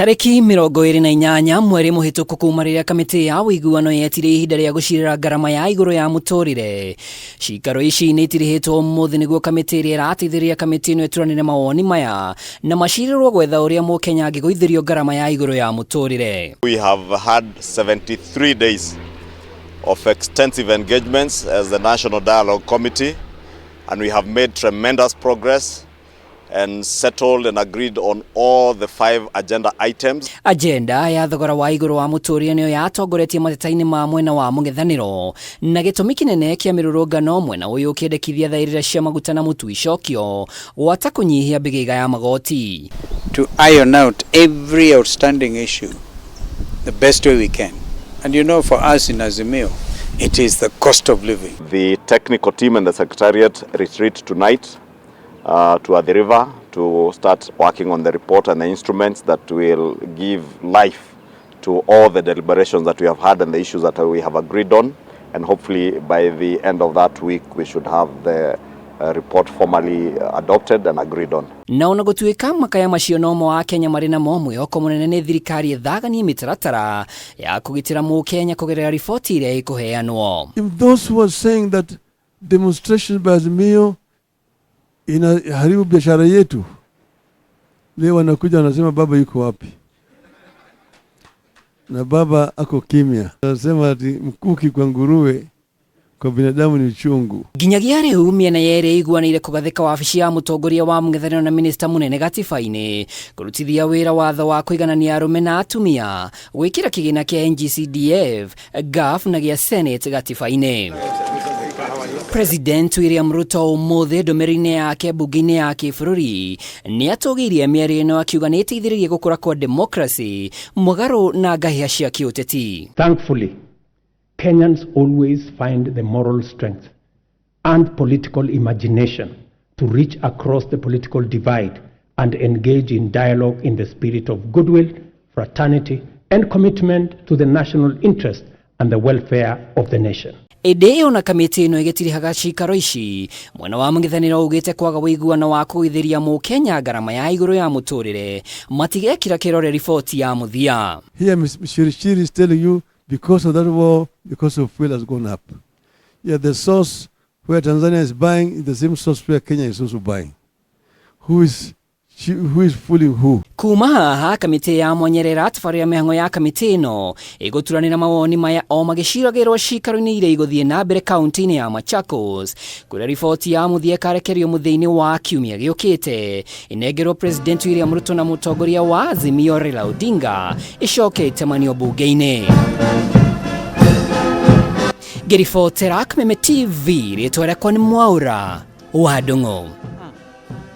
Tariki 28 mweri muhituku kuma riria kamiti ya wuiguano yetire ihinda ria gucirira ngarama ya iguru ya muturire. Cikaro ici nitirihitwo umuthi niguo kamiti iria irateithiria kamiti ino ituranire mawoni maya na macirirwo gwetha uria mukenya angiguithirio ngarama ya iguru ya muturire. We have had 73 days of extensive engagements as the National Dialogue Committee, and we have made tremendous progress and settled and agreed on all the 5 agenda items. Agenda ya thogora wa iguru wa muturire niyo yatongoretie matetaini ma mwena wa mung'ethaniro na gitumi kinene kia mirurungano mwena uyu kiendekithia thairira cia maguta na mutu icokio gwata kunyihia bigiga ya magoti. To iron out every outstanding issue the best way we can. And you know, for us in Azimio, it is the cost of living. The technical team and the secretariat retreat tonight to Athi River to start working on the report and the instruments that will give life to all the deliberations that we have had and the issues that we have agreed on, and hopefully by the end of that week we should have the report formally adopted and agreed on. Na ona gutuika makaya macio no mo a Kenya mari na mo mwihoko munene ni thirikari ethaganie mitaratara ya kugitira mu Kenya kugerera riboti iria ikuheanwo. If those who are saying that demonstrations by Azimio inaharibu biashara yetu, leo wanakuja wanasema baba yuko wapi? Na baba ako kimya. Anasema ati mkuki kwa nguruwe kwa binadamu ni chungu. Ginyagia riu miena yeri iguanire kugathika wabici ya mutongoria wa mung'ethaniro na minista munene gatiba-ini kurutithia wira watho wa kuiganania arume na atumia gwikira kigina kia NGCDF, GAF na gia Senate gatiba-ini. President William Ruto umuthi ndumirine yake bunge-ini ya kibururi ni atogirie miario ino akiuga ni iteithiririe gukura kwa democracy mugaru na ngahia cia kiuteti. Thankfully, Kenyans always find the moral strength and political imagination to reach across the political divide and engage in dialogue in the spirit of goodwill, fraternity, and commitment to the national interest and the welfare of the nation. Ideo na kamiti ino igitirihaga cikaro ici mwena wa mung'ethaniro ugite kwaga wuiguano wa kuithiria mu Kenya ngarama ya iguru ya muturire matigekira kirore riboti ya muthia. Here Mshirishiri is telling you because of that war, because of fuel has gone up. Yeah, the source where Tanzania is buying is the same source where Kenya is also buying. Who is fooling who? Kuma haha kamiti ya mwanyerera tafaria mihango ya kamiti ino iguturanira mawoni maya o magiciragirwo cikaro-ini iria iguthie na mbere kaunti-ini ya Machakos kuria riboti ya muthia karekerio muthia-ini wa kiumia giukite inengerwo President William Ruto na mutongoria wa Azimio Raila Odinga icokete manio bunge-ini. Gerifotera KMIMI TV ritwa riakwa ni Mwaura wa Ndung'u.